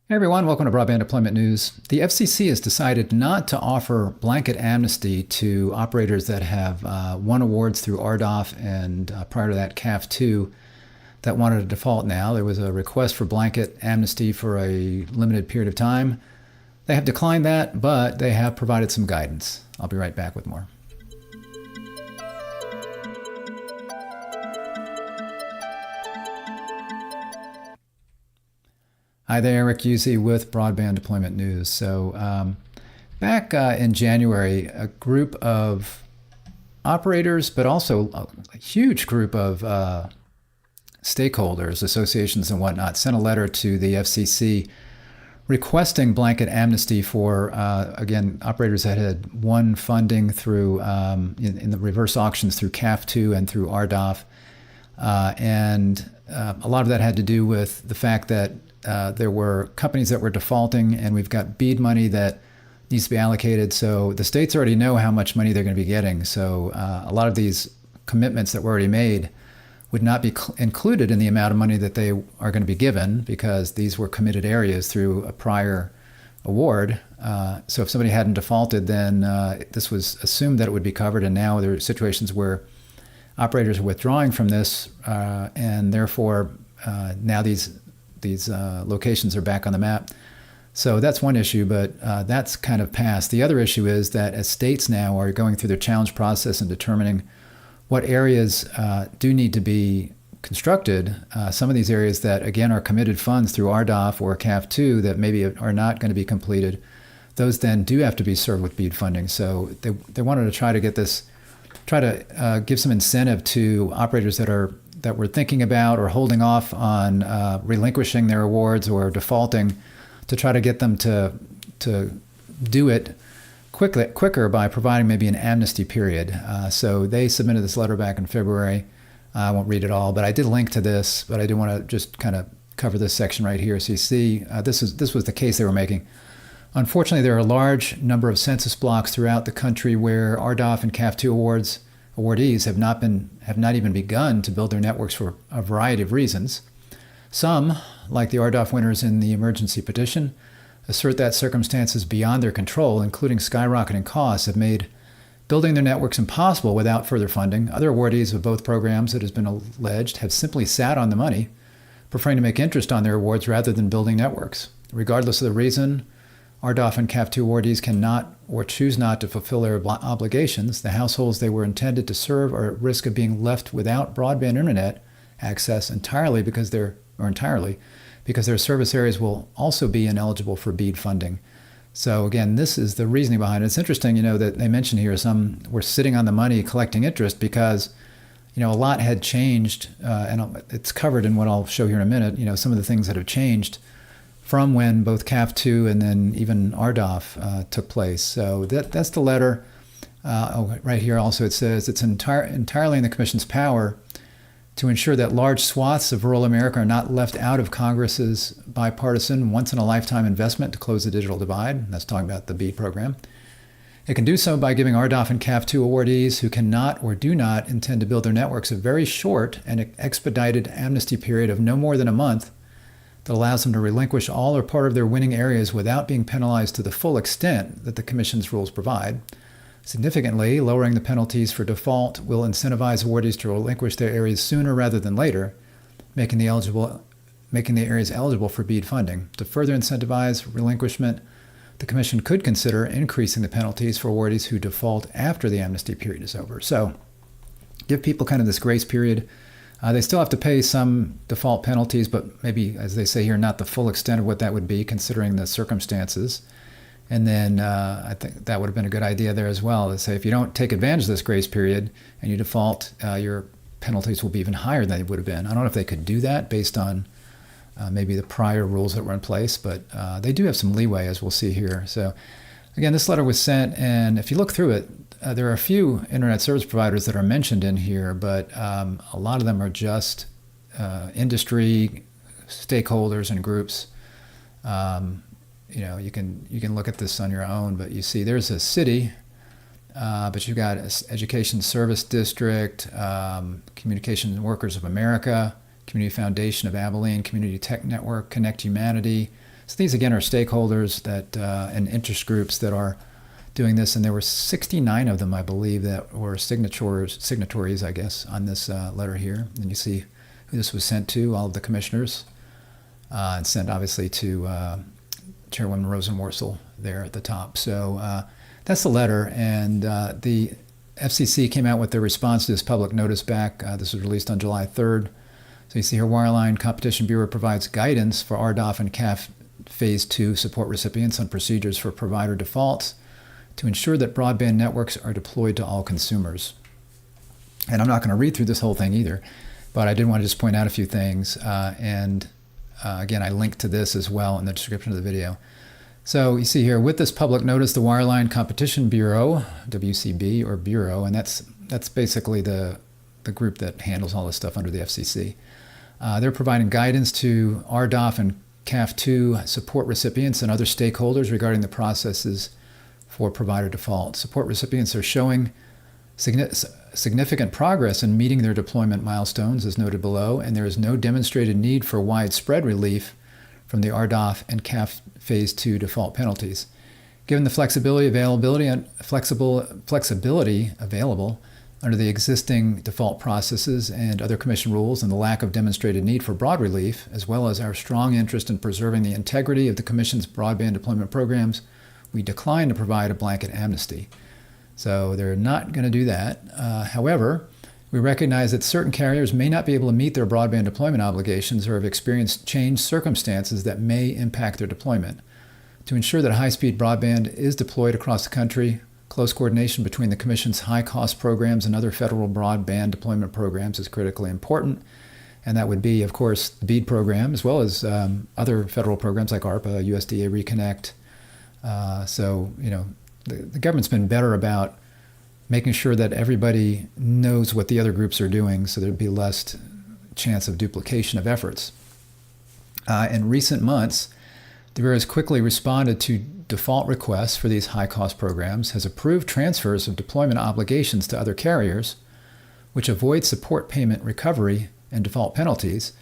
Hey everyone, welcome to Broadband Deployment News. The FCC has decided not to offer blanket amnesty to operators that have won awards through RDOF and prior to that CAFF II that wanted to default now. There was a request for blanket amnesty for a limited period of time. They have declined that, but they have provided some guidance. I'll be right back with more. Hi there, Eric Uzzi with Broadband Deployment News. So back in January, a group of operators, but also a huge group of stakeholders, associations and whatnot, sent a letter to the FCC requesting blanket amnesty for, again, operators that had won funding through, in the reverse auctions through CAFF II and through RDOF. And a lot of that had to do with the fact that there were companies that were defaulting, and we've got BEAD money that needs to be allocated. So the states already know how much money they're going to be getting. So a lot of these commitments that were already made would not be included in the amount of money that they are going to be given, because these were committed areas through a prior award. So if somebody hadn't defaulted, then this was assumed that it would be covered. And now there are situations where operators are withdrawing from this, and therefore now these locations are back on the map. So that's one issue, but that's kind of passed. The other issue is that as states now are going through their challenge process and determining what areas do need to be constructed, some of these areas that, again, are committed funds through RDOF or CAFF II that maybe are not going to be completed, those then do have to be served with BEAD funding. So they wanted to try to get this, give some incentive to operators that were thinking about or holding off on relinquishing their awards or defaulting, to try to get them to do it quicker by providing maybe an amnesty period. So they submitted this letter back in February. I won't read it all, but I did link to this, but I do want to just kind of cover this section right here so you see this was the case they were making. Unfortunately, there are a large number of census blocks throughout the country where RDOF and CAFF II awardees have not even begun to build their networks for a variety of reasons. Some, like the RDOF winners in the emergency petition, assert that circumstances beyond their control, including skyrocketing costs, have made building their networks impossible without further funding. Other awardees of both programs, it has been alleged, have simply sat on the money, preferring to make interest on their awards rather than building networks. Regardless of the reason, RDOF and CAFF II awardees cannot or choose not to fulfill their obligations. The households they were intended to serve are at risk of being left without broadband internet access entirely because their service areas will also be ineligible for BEAD funding. So again, this is the reasoning behind it. It's interesting, that they mentioned here some were sitting on the money collecting interest because, a lot had changed, and it's covered in what I'll show here in a minute, some of the things that have changed from when both CAFF II and then even RDOF took place. So that's the letter. Right here also it says it's entirely in the Commission's power to ensure that large swaths of rural America are not left out of Congress's bipartisan, once-in-a-lifetime investment to close the digital divide. That's talking about the BEAD program. It can do so by giving RDOF and CAFF II awardees who cannot or do not intend to build their networks a very short and expedited amnesty period of no more than a month that allows them to relinquish all or part of their winning areas without being penalized to the full extent that the Commission's rules provide. Significantly, lowering the penalties for default will incentivize awardees to relinquish their areas sooner rather than later, making the areas eligible for BEAD funding. To further incentivize relinquishment, the Commission could consider increasing the penalties for awardees who default after the amnesty period is over. So give people kind of this grace period. They still have to pay some default penalties, but maybe, as they say here, not the full extent of what that would be considering the circumstances. And then I think that would have been a good idea there as well, to say if you don't take advantage of this grace period and you default, your penalties will be even higher than they would have been. I don't know if they could do that based on maybe the prior rules that were in place, but they do have some leeway, as we'll see here. So again, this letter was sent, and if you look through it, there are a few internet service providers that are mentioned in here, but a lot of them are just industry stakeholders and groups. You can look at this on your own, but you see there's a city, but you've got Education Service District, Communication Workers of America, Community Foundation of Abilene, Community Tech Network, Connect Humanity, So these again are stakeholders that and interest groups that are doing this, and there were 69 of them, I believe, that were signatories, I guess, on this letter here. And you see who this was sent to, all of the commissioners, and sent obviously to Chairwoman Rosenworcel there at the top. So that's the letter, and the FCC came out with their response to this public notice back. This was released on July 3rd. So you see here, Wireline Competition Bureau provides guidance for RDOF and CAF Phase II support recipients on procedures for provider defaults to ensure that broadband networks are deployed to all consumers. And I'm not going to read through this whole thing either, but I did want to just point out a few things. Again, I linked to this as well in the description of the video. So you see here, with this public notice, the Wireline Competition Bureau, WCB or Bureau, and that's basically the group that handles all this stuff under the FCC. They're providing guidance to RDOF and CAF II support recipients and other stakeholders regarding the processes for provider default. Support recipients are showing significant progress in meeting their deployment milestones, as noted below, and there is no demonstrated need for widespread relief from the RDOF and CAF Phase II default penalties. Given the flexibility available under the existing default processes and other Commission rules, and the lack of demonstrated need for broad relief, as well as our strong interest in preserving the integrity of the Commission's broadband deployment programs, we decline to provide a blanket amnesty. So they're not going to do that. However, we recognize that certain carriers may not be able to meet their broadband deployment obligations or have experienced changed circumstances that may impact their deployment. To ensure that high-speed broadband is deployed across the country, close coordination between the Commission's high-cost programs and other federal broadband deployment programs is critically important. And that would be, of course, the BEAD program, as well as other federal programs like ARPA, USDA Reconnect. The government's been better about making sure that everybody knows what the other groups are doing, so there'd be less chance of duplication of efforts. In recent months, the Bureau has quickly responded to default requests for these high-cost programs, has approved transfers of deployment obligations to other carriers, which avoid support payment recovery and default penalties,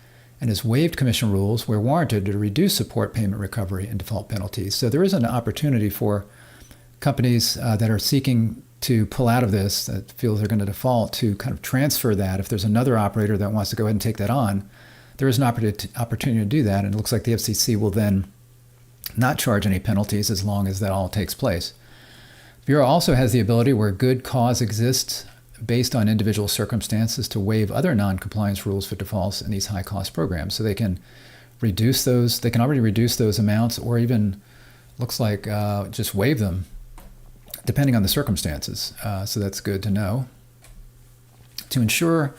and has waived Commission rules where warranted to reduce support payment recovery and default penalties. So there is an opportunity for companies that are seeking to pull out of this, that feel they're going to default, to kind of transfer that. If there's another operator that wants to go ahead and take that on, there is an opportunity to do that, and it looks like the FCC will then not charge any penalties as long as that all takes place. The Bureau also has the ability, where good cause exists based on individual circumstances, to waive other non-compliance rules for defaults in these high-cost programs. So they can reduce those, they can already reduce those amounts, or even, looks like, just waive them, depending on the circumstances. So that's good to know. To ensure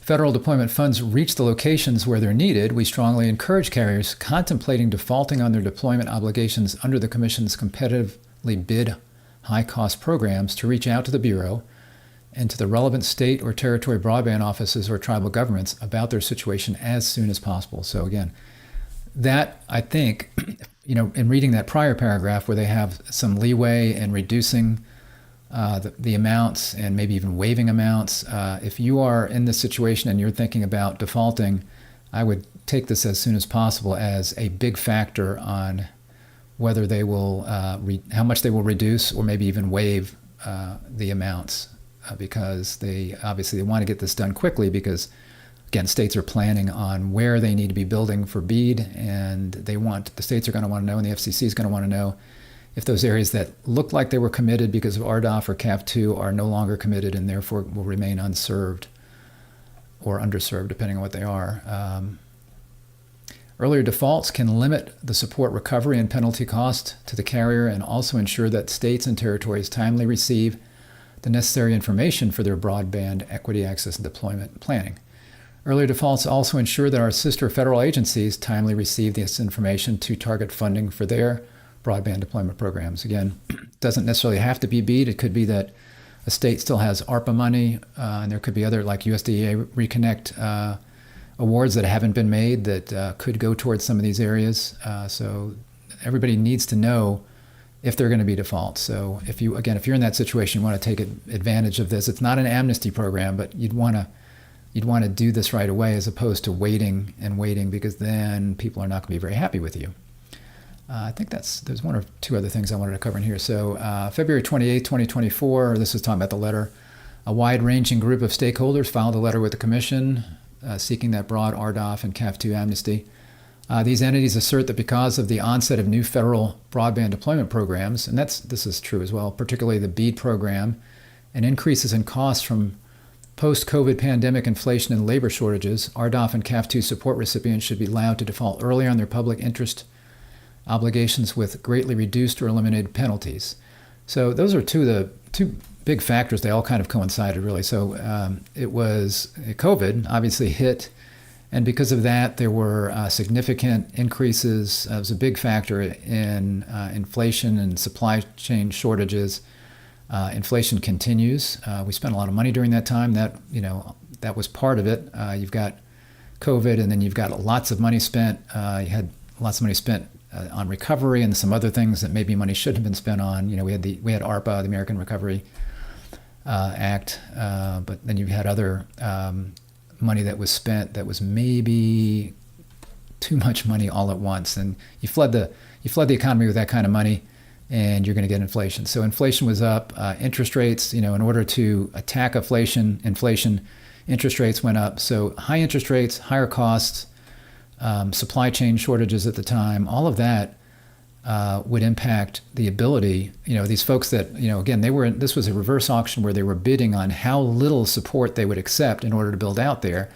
federal deployment funds reach the locations where they're needed, we strongly encourage carriers contemplating defaulting on their deployment obligations under the Commission's competitively bid high-cost programs to reach out to the Bureau and to the relevant state or territory broadband offices or tribal governments about their situation as soon as possible. So again, that, I think, in reading that prior paragraph where they have some leeway in reducing the amounts and maybe even waiving amounts, if you are in this situation and you're thinking about defaulting, I would take this as soon as possible as a big factor on whether they will, how much they will reduce or maybe even waive the amounts, because they want to get this done quickly, because again, states are planning on where they need to be building for BEAD, and the states are going to want to know, and the FCC is going to want to know if those areas that look like they were committed because of RDOF or CAF II are no longer committed and therefore will remain unserved or underserved, depending on what they are. Earlier defaults can limit the support recovery and penalty cost to the carrier, and also ensure that states and territories timely receive the necessary information for their broadband equity access and deployment planning. Earlier defaults also ensure that our sister federal agencies timely receive this information to target funding for their broadband deployment programs. Again, it doesn't necessarily have to be BEAD. It could be that a state still has ARPA money, and there could be other, like USDA Reconnect awards that haven't been made that could go towards some of these areas. So everybody needs to know if they're going to be defaults. So if you're in that situation, you want to take advantage of this. It's not an amnesty program, but you'd want to do this right away, as opposed to waiting, because then people are not going to be very happy with you. I think there's one or two other things I wanted to cover in here. So February 28, 2024, this is talking about the letter. A wide-ranging group of stakeholders filed a letter with the Commission seeking that broad RDOF and CAF II amnesty. These entities assert that because of the onset of new federal broadband deployment programs, and this is true as well, particularly the BEAD program, and increases in costs from post-COVID pandemic inflation and labor shortages, RDOF and CAF II support recipients should be allowed to default earlier on their public interest obligations with greatly reduced or eliminated penalties. So those are two big factors. They all kind of coincided, really. So it was COVID obviously hit, and because of that, there were significant increases. It was a big factor in inflation and supply chain shortages. Inflation continues. We spent a lot of money during that time. That was part of it. You've got COVID, and then you've got lots of money spent. You had lots of money spent on recovery and some other things that maybe money should have been spent on. We had ARPA, the American Recovery Act, but then you had other money that was spent that was maybe too much money all at once, and you flood the economy with that kind of money, and you're going to get inflation. So inflation was up. Interest rates, in order to attack inflation, interest rates went up. So high interest rates, higher costs, supply chain shortages at the time, all of that would impact the ability, these folks that, again, this was a reverse auction where they were bidding on how little support they would accept in order to build out there.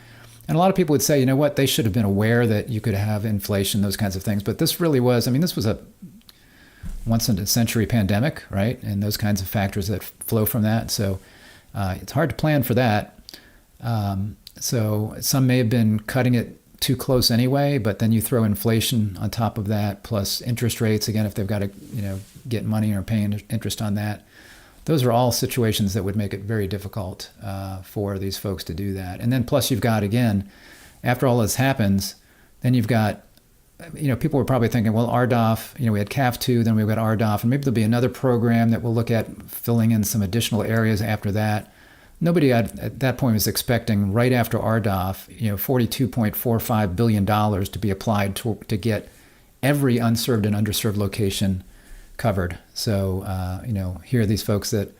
And a lot of people would say, they should have been aware that you could have inflation, those kinds of things. But this really was, this was a once in a century pandemic, right? And those kinds of factors that flow from that. So it's hard to plan for that. So some may have been cutting it too close anyway, but then you throw inflation on top of that, plus interest rates, again, if they've got to get money or paying interest on that. Those are all situations that would make it very difficult for these folks to do that. And then plus you've got, again, after all this happens, then you've got, people were probably thinking, well, RDOF, we had CAF II, then we've got RDOF, and maybe there'll be another program that we'll look at filling in some additional areas after that. Nobody at that point was expecting right after RDOF, $42.45 billion to be applied to get every unserved and underserved location covered. So, here are these folks that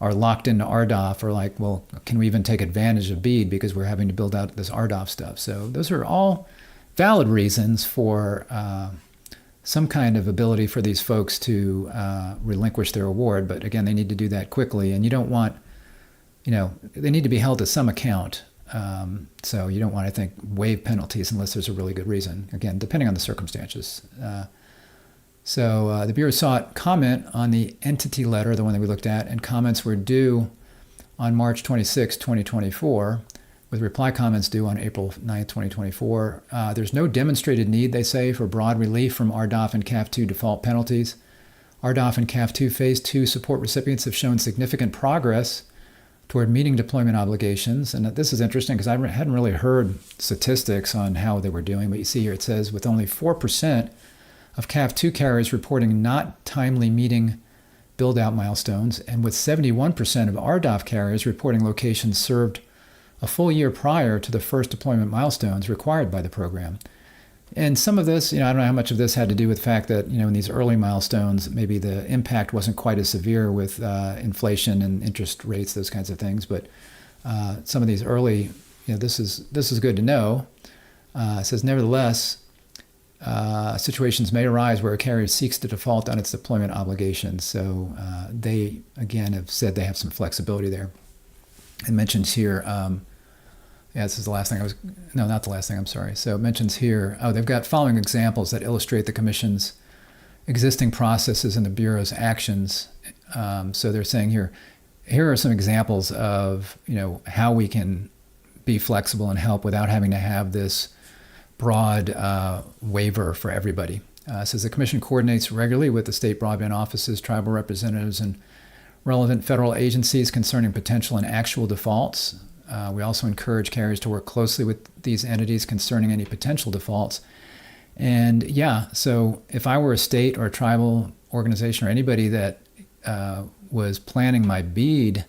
are locked into RDOF are like, well, can we even take advantage of BEAD because we're having to build out this RDOF stuff? So those are all valid reasons for some kind of ability for these folks to relinquish their award. But again, they need to do that quickly, and you don't want, they need to be held to some account. So you don't want to think waive penalties unless there's a really good reason, again, depending on the circumstances. So the Bureau sought comment on the entity letter, the one that we looked at, and comments were due on March 26, 2024, with reply comments due on April 9, 2024. There's no demonstrated need, they say, for broad relief from RDOF and CAF II default penalties. RDOF and CAF II Phase 2 support recipients have shown significant progress toward meeting deployment obligations. And this is interesting because I hadn't really heard statistics on how they were doing, but you see here it says with only 4% of CAF II carriers reporting not timely meeting build-out milestones, and with 71% of RDOF carriers reporting locations served a full year prior to the first deployment milestones required by the program. And some of this, I don't know how much of this had to do with the fact that, in these early milestones, maybe the impact wasn't quite as severe with inflation and interest rates, those kinds of things. But some of these early, this is good to know. It says, nevertheless, situations may arise where a carrier seeks to default on its deployment obligations. So they, again, have said they have some flexibility there. It mentions here, this is the last thing not the last thing, I'm sorry. So it mentions here, they've got following examples that illustrate the Commission's existing processes and the Bureau's actions. So they're saying here are some examples of, how we can be flexible and help without having to have this broad waiver for everybody. It says the Commission coordinates regularly with the state broadband offices, tribal representatives, and relevant federal agencies concerning potential and actual defaults. We also encourage carriers to work closely with these entities concerning any potential defaults. And so if I were a state or a tribal organization or anybody that was planning my BEAD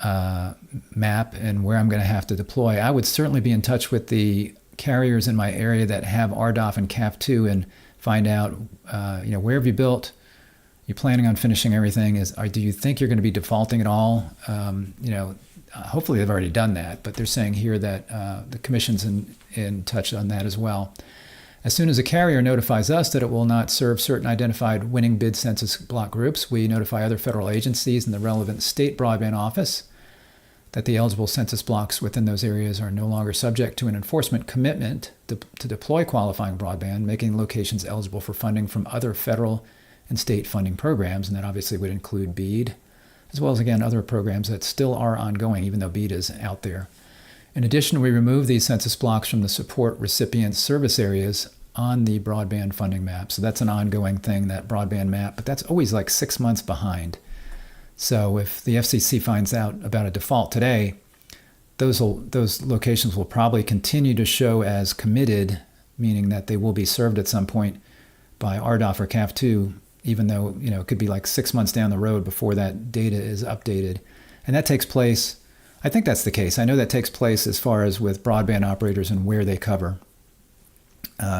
map and where I'm going to have to deploy, I would certainly be in touch with the carriers in my area that have RDOF and CAF II and find out, where have you built? You're planning on finishing everything? Do you think you're going to be defaulting at all? Hopefully they've already done that, but they're saying here that the Commission's in touch on that as well. As soon as a carrier notifies us that it will not serve certain identified winning bid census block groups, we notify other federal agencies and the relevant state broadband office that the eligible census blocks within those areas are no longer subject to an enforcement commitment to deploy qualifying broadband, making locations eligible for funding from other federal and state funding programs, and that obviously would include BEAD, as well as, again, other programs that still are ongoing, even though BEAD is out there. In addition, we remove these census blocks from the support recipient service areas on the broadband funding map. So that's an ongoing thing, that broadband map, but that's always like 6 months behind. So if the FCC finds out about a default today, those locations will probably continue to show as committed, meaning that they will be served at some point by RDOF or CAF II, even though it could be like 6 months down the road before that data is updated. And that takes place, I think that's the case. I know that takes place as far as with broadband operators and where they cover.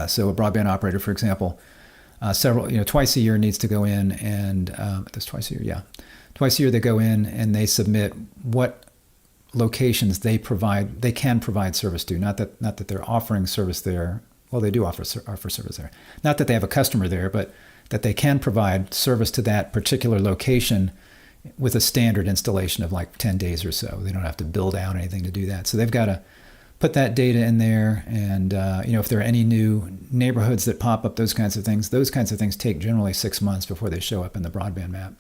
So a broadband operator, for example, twice a year needs to go in and, that's twice a year, yeah. Twice a year they go in and they submit what locations they can provide service to. Not that they're offering service there. Well, they do offer service there. Not that they have a customer there, but that they can provide service to that particular location with a standard installation of like 10 days or so. They don't have to build out anything to do that. So they've got to put that data in there. And, if there are any new neighborhoods that pop up, those kinds of things take generally 6 months before they show up in the broadband map.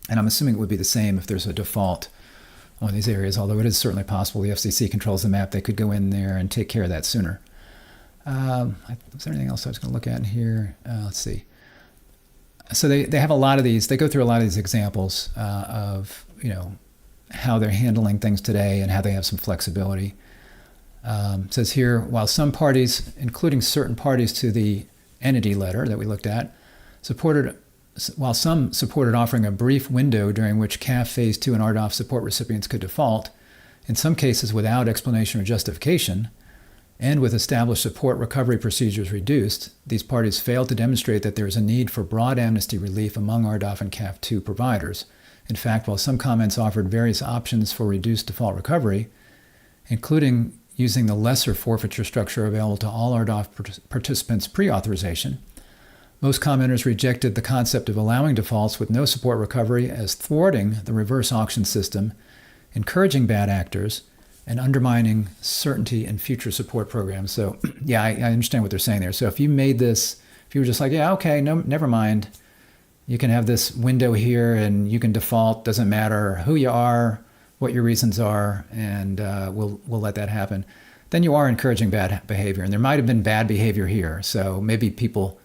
And I'm assuming it would be the same if there's a default on these areas, although it is certainly possible the FCC controls the map. They could go in there and take care of that sooner. Is there anything else I was going to look at in here? Let's see. So they have a lot of these. They go through a lot of these examples of how they're handling things today and how they have some flexibility. It says here, while some parties, including certain parties to the entity letter that we looked at, while some supported offering a brief window during which CAF Phase 2 and RDOF support recipients could default, in some cases without explanation or justification, and with established support recovery procedures reduced, these parties failed to demonstrate that there is a need for broad amnesty relief among RDOF and CAF II providers. In fact, while some comments offered various options for reduced default recovery, including using the lesser forfeiture structure available to all RDOF participants pre-authorization, most commenters rejected the concept of allowing defaults with no support recovery as thwarting the reverse auction system, encouraging bad actors, and undermining certainty in future support programs. So, yeah, I understand what they're saying there. So if you made this, if you were just like, yeah, okay, no, never mind, you can have this window here and you can default, doesn't matter who you are, what your reasons are, and we'll let that happen, then you are encouraging bad behavior. And there might have been bad behavior here. So maybe people,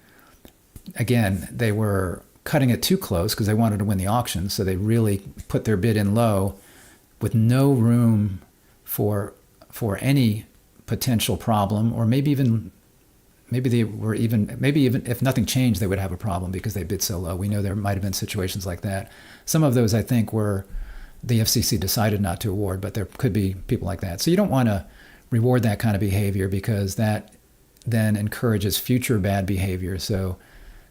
again, they were cutting it too close because they wanted to win the auction. So they really put their bid in low with no room for any potential problem, or maybe even if nothing changed, they would have a problem because they bid so low. We know there might have been situations like that. Some of those, I think, were the FCC decided not to award, but there could be people like that. So you don't want to reward that kind of behavior because that then encourages future bad behavior. So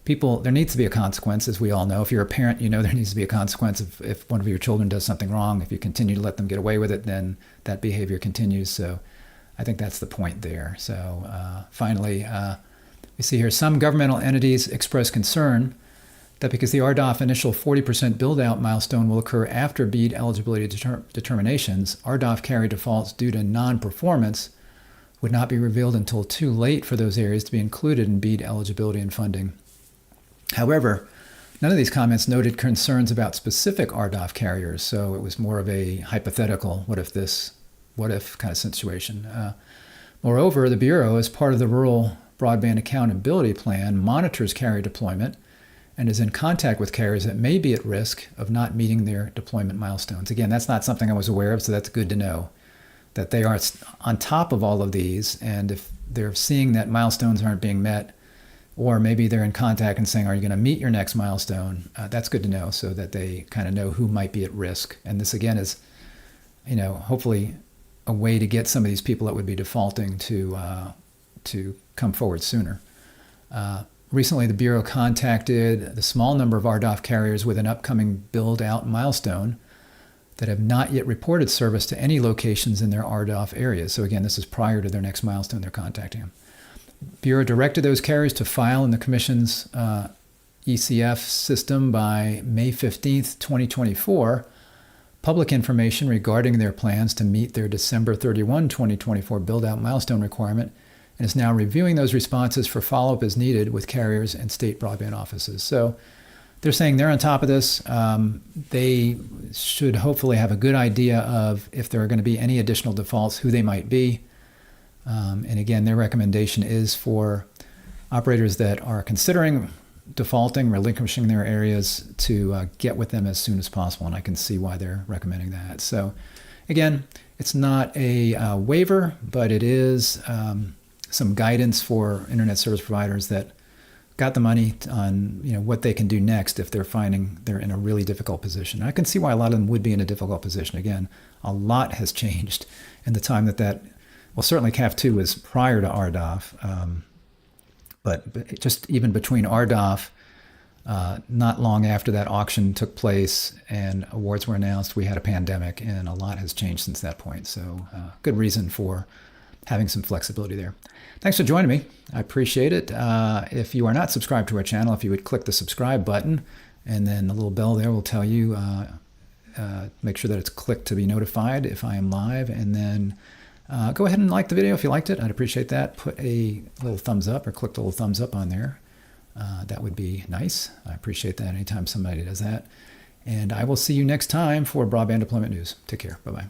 there needs to be a consequence, as we all know. If you're a parent, there needs to be a consequence. If one of your children does something wrong, if you continue to let them get away with it, then that behavior continues. So I think that's the point there. So finally, we see here some governmental entities express concern that because the RDOF initial 40% build-out milestone will occur after BEAD eligibility determinations, RDOF carry defaults due to non-performance would not be revealed until too late for those areas to be included in BEAD eligibility and funding. However, none of these comments noted concerns about specific RDOF carriers, so it was more of a hypothetical, what if kind of situation. Moreover, the Bureau, as part of the Rural Broadband Accountability Plan, monitors carrier deployment and is in contact with carriers that may be at risk of not meeting their deployment milestones. Again, that's not something I was aware of, so that's good to know, that they are on top of all of these, and if they're seeing that milestones aren't being met, or maybe they're in contact and saying, are you going to meet your next milestone? That's good to know so that they kind of know who might be at risk. And this, again, is, hopefully a way to get some of these people that would be defaulting to come forward sooner. Recently, the Bureau contacted the small number of RDOF carriers with an upcoming build-out milestone that have not yet reported service to any locations in their RDOF areas. So again, this is prior to their next milestone they're contacting them. Bureau directed those carriers to file in the Commission's ECF system by May 15th, 2024, public information regarding their plans to meet their December 31, 2024 build-out milestone requirement, and is now reviewing those responses for follow-up as needed with carriers and state broadband offices. So they're saying they're on top of this. They should hopefully have a good idea of if there are going to be any additional defaults, who they might be. And again, their recommendation is for operators that are considering defaulting, relinquishing their areas to get with them as soon as possible. And I can see why they're recommending that. So again, it's not a waiver, but it is some guidance for internet service providers that got the money on what they can do next if they're finding they're in a really difficult position. And I can see why a lot of them would be in a difficult position. Again, a lot has changed in the time that well, certainly CAF II was prior to RDOF, but just even between RDOF, not long after that auction took place and awards were announced, we had a pandemic, and a lot has changed since that point. So good reason for having some flexibility there. Thanks for joining me. I appreciate it. If you are not subscribed to our channel, if you would click the subscribe button, and then the little bell there will tell you, make sure that it's clicked to be notified if I am live, and then go ahead and like the video if you liked it. I'd appreciate that. Put a little thumbs up or click the little thumbs up on there. That would be nice. I appreciate that anytime somebody does that. And I will see you next time for Broadband Deployment News. Take care. Bye-bye.